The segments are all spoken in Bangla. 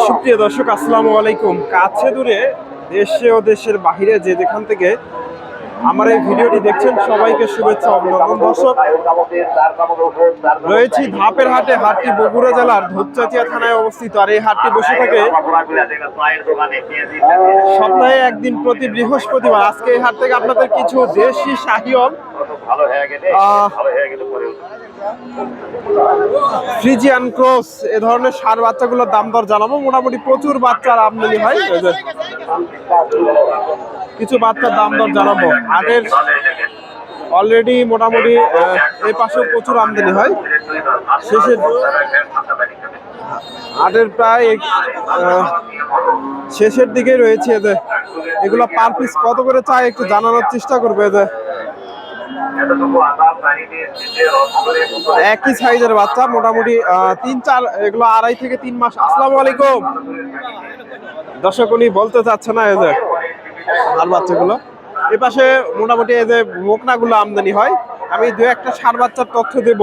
সুপ্রিয় দর্শক, আসসালামু আলাইকুম। কাছে দূরে, দেশে ও দেশের বাহিরে যে যেখান থেকে আমার এই ভিডিওটি দেখছেন সবাইকে শুভেচ্ছা অভিনন্দন। দর্শক, রয়েছি ধাপের হাটে। হাটটি বগুড়া জেলার ধূপচাচিয়া থানায় অবস্থিত। আর এই হাটটি বসে থাকে সপ্তাহে একদিন প্রতি বৃহস্পতিবার। আজকে এই হাট থেকে আপনাদের কিছু দেশি শাহিওয়াল, ফ্রিজিয়ান ক্রস এ ধরনের ষাঁড় বাচ্চাগুলোর দাম দর জানাবো। মোটামুটি প্রচুর বাচ্চার আমদানি হয়, কিছু বাচ্চার দাম দর জানাবো। হাটের অলরেডি মোটামুটি এই পাশেও প্রচুর আমদানি হয়। হাটের প্রায় শেষের দিকে রয়েছে। এগুলো পার পিস কত করে চাই একটু জানানোর চেষ্টা করবে। একই সাইজের বাচ্চা, মোটামুটি 3-4, এগুলো 2.5 থেকে 3 মাস। আসসালামু আলাইকুম। দর্শক, উনি বলতে চাচ্ছে না আর বাচ্চাগুলো এ পাশে মোটামুটি মোকনাগুলো আমদানি হয়। আমি 2-1টা ষাঁড় বাচ্চার তথ্য দেব।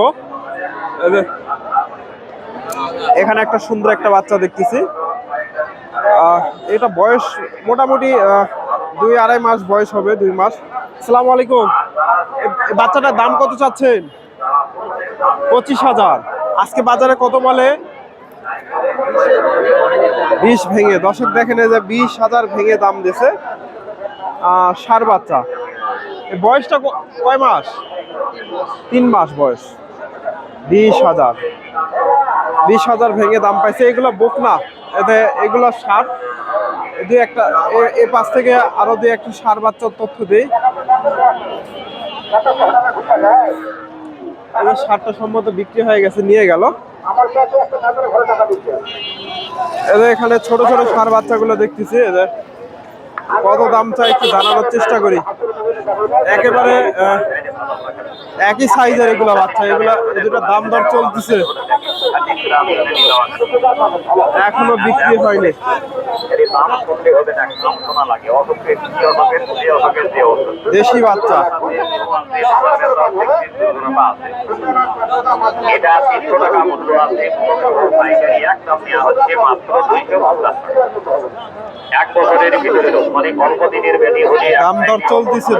এখানে একটা সুন্দর একটা বাচ্চা দেখতেছি। এটা বয়স মোটামুটি 2-2.5 মাস বয়স হবে, 2 মাস। আসসালামু আলাইকুম। বাচ্চাটার দাম কত চাচ্ছেন? 25,000। আজকে বাজারে কত বলে? 20 ভেঙে। দর্শক দেখেন, 20,000 ভেঙে দাম দিয়েছে ষাঁড় বাচ্চা। বয়সটা কয় মাস? 3 মাস বয়স। 20,000 ভেঙে দাম পাইছে। এগুলো বকনা, এগুলো ষাঁড়। 2-1টা এ পাশ থেকে আরো 2-1টা ষাঁড় বাচ্চার তথ্য দেই। ষাঁড়টা সম্ভবত বিক্রি হয়ে গেছে, নিয়ে গেল। এখানে ছোট ছোট ষাঁড় বাচ্চাগুলো দেখতেছি। কত দাম চাই একটু জানানোর চেষ্টা করি। একেবারে একই সাইজের এগুলো বাচ্চা। এগুলো দুটো দাম দর চলতেছে, এখনো বিক্রি হয়নি। দেশি বাচ্চা। দাম দর চলতেছে।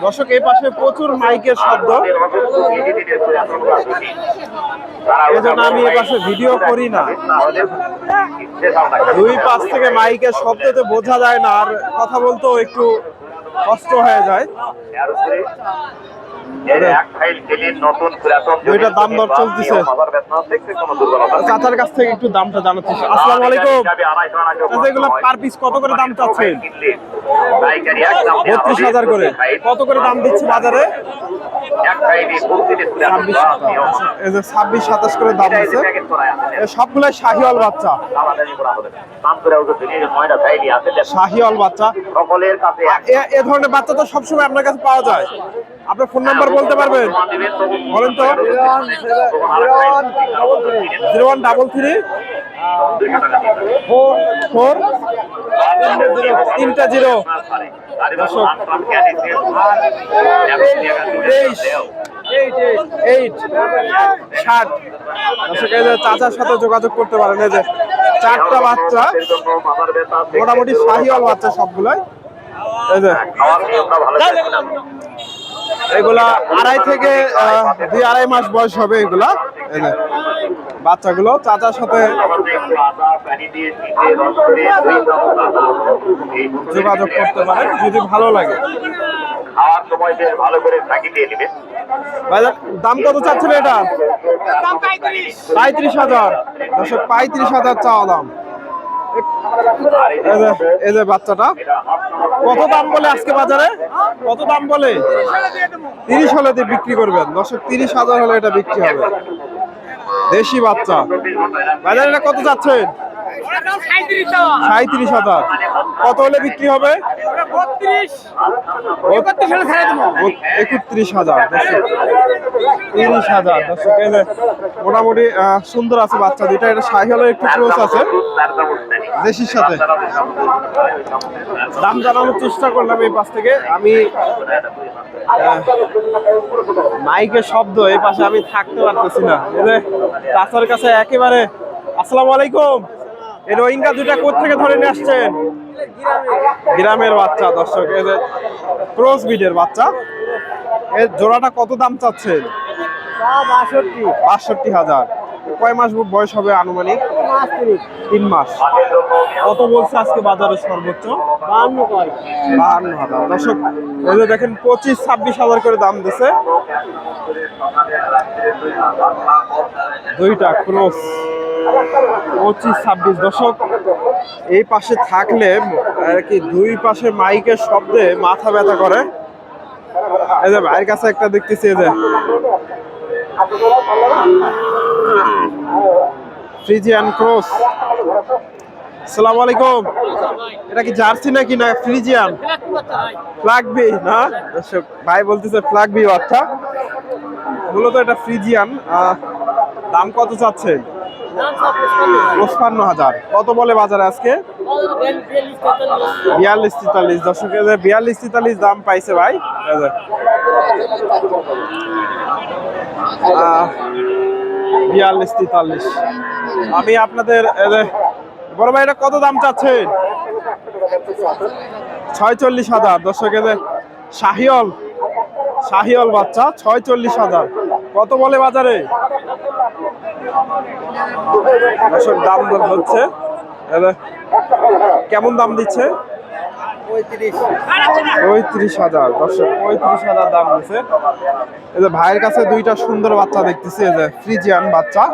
দর্শক এই পাশে প্রচুর মাইকের শব্দ, এই জন্য আমি এ পাশে ভিডিও করি না। 2 পাশ থেকে মাইকের শব্দতে বোঝা যায় না, আর কথা বলতেও একটু কষ্ট হয়ে যায়। দুইটা দাম দর চলতেছে। চাচার কাছ থেকে একটু দামটা জানাচ্ছি। আসসালামু আলাইকুম। এগুলো পার পিস কত করে দাম চাচ্ছেন? 32,000 করে। কত করে দাম দিচ্ছে বাজারে? 26-27 করে দাম দিচ্ছে। সবগুলাই শাহিওয়াল বাচ্চা। শাহিওয়াল বাচ্চা। এ ধরনের বাচ্চা তো সবসময় আপনার কাছে পাওয়া যায়। আপনার ফোন নাম্বার বলতে পারবেন? বলেন তো। 0133 4 3টা 0। চাচার সাথে যোগাযোগ করতে পারেন। 4টা বাচ্চা, মোটামুটি শাহিওয়াল বাচ্চা সবগুলাই। এগুলা 2.5 থেকে 2.5 মাস বয়স হবে এগুলা। বাচ্চাগুলো চাচার সাথে যোগাযোগ করতে পারেন যদি ভালো লাগে। দাম কত চাচ্ছিল এটা? 35,000। 35,000 চাওয়া দাম। এই যে বাচ্চাটা কত দাম বলে আজকে বাজারে? কত দাম বলে? 30 হলে বিক্রি করবেন। 30,000 হলে এটা বিক্রি হবে। দেশি বাচ্চা। বাজারে এটা কত যাচ্ছেন? 37,000। কত হলে বিক্রি হবে? 31,000। 30,000। মোটামুটি সুন্দর আছে বাচ্চা দুইটা। এটা শাহিওয়ালের একটু ক্লোজ আছে। দেশির সাথে দাম জানানোর চেষ্টা করলাম এই পাশ থেকে। আমি মাইকের শব্দ এই পাশে আমি থাকতে পারতেছি না। চাচার কাছে একেবারে আসসালামু আলাইকুম। এই রোহিঙ্গা দুটা কোত্থেকে ধরে নিয়ে আসছেন? গ্রামের বাচ্চা দর্শক, এদের ক্রস ব্রিডের বাচ্চা। এর জোড়াটা কত দাম চাচ্ছেন? ৬২,০০০। কয় মাস বয়স হবে আনুমানিক? 3 মাস। কত বলছে আজকে বাজারে সর্বোচ্চ? ৫২,০০০। দর্শক এই যে দেখেন ২৫-২৬ হাজার করে দাম দিছে দুইটা ক্রস। ২৫-২৬। দর্শক এই পাশে থাকলে আর কি দুই পাশে মাইকের শব্দে মাথা ব্যথা করে। এই যে ভাইয়ের কাছে একটা দেখতেছি, এই যে ফ্রিজিয়ান ক্রস। আসসালামু আলাইকুম। এটা কি জার্সি নাকি না ফ্রিজিয়ান? ফ্ল্যাগবি না দর্শক, ভাই বলতেছে ফ্ল্যাগবি বাচ্চা। মূলত এটা ফ্রিজিয়ান। দাম কত চাচ্ছেন? ৫৫,০০০। কত বলে বাজারে আজকে? ৪২-৪৩। দর্শক ৪২-৪৩ দাম পাইছে ভাই। ৪২-৪৩। আমি আপনাদের বড় ভাই এটা কত দাম চাচ্ছেন? ৪৬,০০০। দর্শক শাহিওল বাচ্চা ৪৬,০০০। কত বলে বাজারে? দর্শক দাম দর হচ্ছে, কেমন দাম দিচ্ছে? ৩৫,০০০। দর্শক ৩৫,০০০ দাম দিচ্ছে। এই যে ভাইয়ের কাছে দুইটা সুন্দর বাচ্চা দেখতেছি, এই যে ফ্রিজিয়ান বাচ্চা।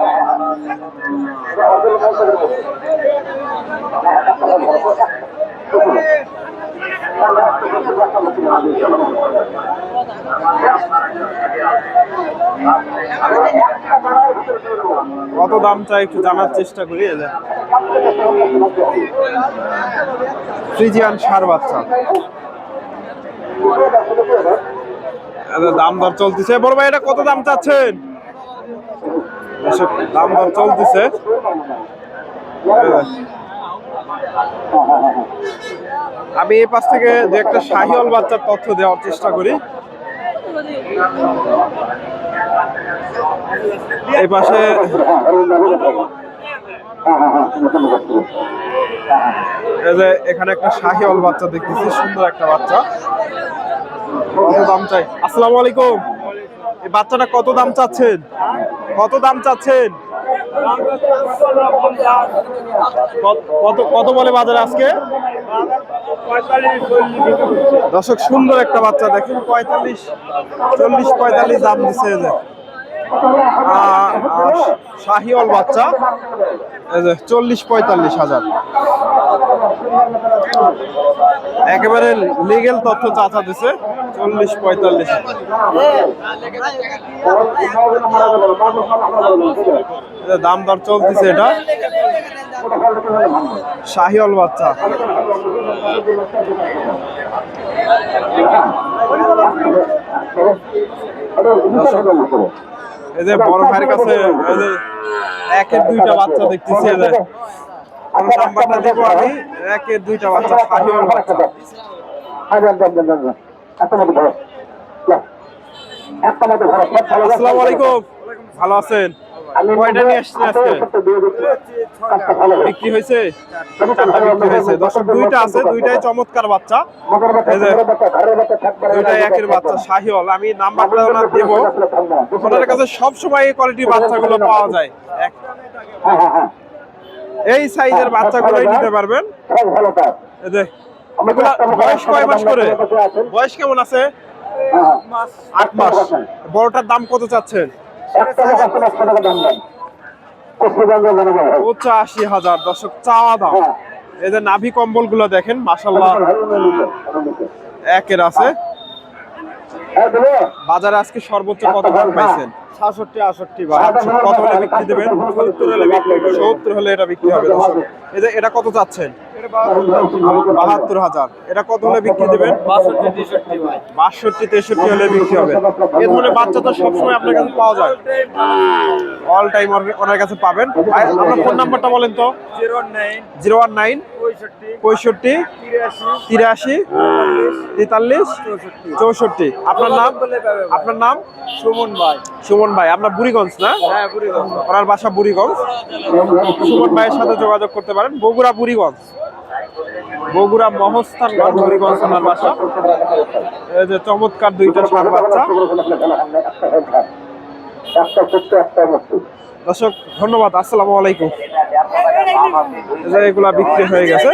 কত দাম চাই একটু জানার চেষ্টা করি। ফ্রিজিয়ান ষাঁড় বাচ্চা দাম দর চলতেছে। বড় ভাই এটা কত দাম চাচ্ছেন? দাম দর চলতেছে। আমি এই পাশ থেকে যে একটা শাহিওয়াল বাচ্চার তথ্য দেওয়ার চেষ্টা করি। এই পাশে এখানে একটা শাহিওয়াল বাচ্চা দেখতেছি, সুন্দর একটা বাচ্চা। কত দাম চাই? আসসালামু আলাইকুম। এই বাচ্চাটা কত দাম চাচ্ছেন? কত দাম চাচ্ছেন? কত বলে বাজারে আজকে? দর্শক সুন্দর একটা বাচ্চা দেখেন, ৪০-৪৫ দাম দিচ্ছে। শাহিওয়াল বাচ্চা ৪০-৪৫ হাজার। একেবারে লিগেল তথ্য চাচা দিছে, ৪০-৪৫। দাম দর চলতেছে। এটা শাহিওয়াল বাচ্চা। এই যে বড় ভাইয়ের কাছে একের দুইটা বাচ্চা দেখতেছি। নাম্বারটা দেব আমি। একের দুইটা বাচ্চা শাহিওয়াল বাচ্চা। আসসালামু আলাইকুম। ভালো আছেন? কয়টা নিয়ে আসছেন আজকে? বিক্রি হয়েছে? 4টা বিক্রি হয়েছে। দর্শক দুইটা আছে, দুইটাই চমৎকার বাচ্চা। দুইটাই একের বাচ্চা শাহিওয়াল। আমি নাম্বারটা ওনার দেবো। ওনার কাছে সবসময় এই কোয়ালিটির বাচ্চাগুলো পাওয়া যায়। এই সাইজের বাচ্চাগুলোই নিতে পারবেন। বয়স কয় মাস করে? বয়স কেমন আছে? 8 মাস। বড়টার দাম কত চাচ্ছেন? ৮৫,০০০। দর্শক চাওয়া দাম। এই যে নাভি কম্বল গুলো দেখেন, মাশাআল্লাহ একের আছে। বাজারে আজকে সর্বোচ্চ কত দাম পাইছেন? ৬৭-৬৮। কত হলে বিক্রি দেবেন? ৭০ হলে এটা বিক্রি হবে। দর্শক এই যে এটা কত চাচ্ছেন? 72,000। এটা কত হলে বিক্রি দেবেন? 62-63 হলে বিক্রি হবে। এ ধরনের বাচ্চা তো সবসময় আপনার কাছে পাওয়া যায়, অল টাইম ওনার কাছে পাবেন। ভাই আপনার ফোন নাম্বারটা বলেন তো। 019 65 83 43 64। আপনার নাম? আপনার নাম? সুমন ভাই। সুমন ভাই, আপনার বুড়িগঞ্জ না? হ্যাঁ, বুড়িগঞ্জ। ওনার বাসা বুড়িগঞ্জ। সুমন ভাইয়ের সাথে যোগাযোগ করতে পারেন। বগুড়া বুড়িগঞ্জ, বগুড়া মহস্থানগঞ্জ বুড়িগঞ্জ ওনার বাসা। এই যে চমৎকার দুইটা ষাঁড় বাচ্চা। দর্শক ধন্যবাদ, আসসালামু আলাইকুম। এই যে এগুলা বিক্রি হয়ে গেছে।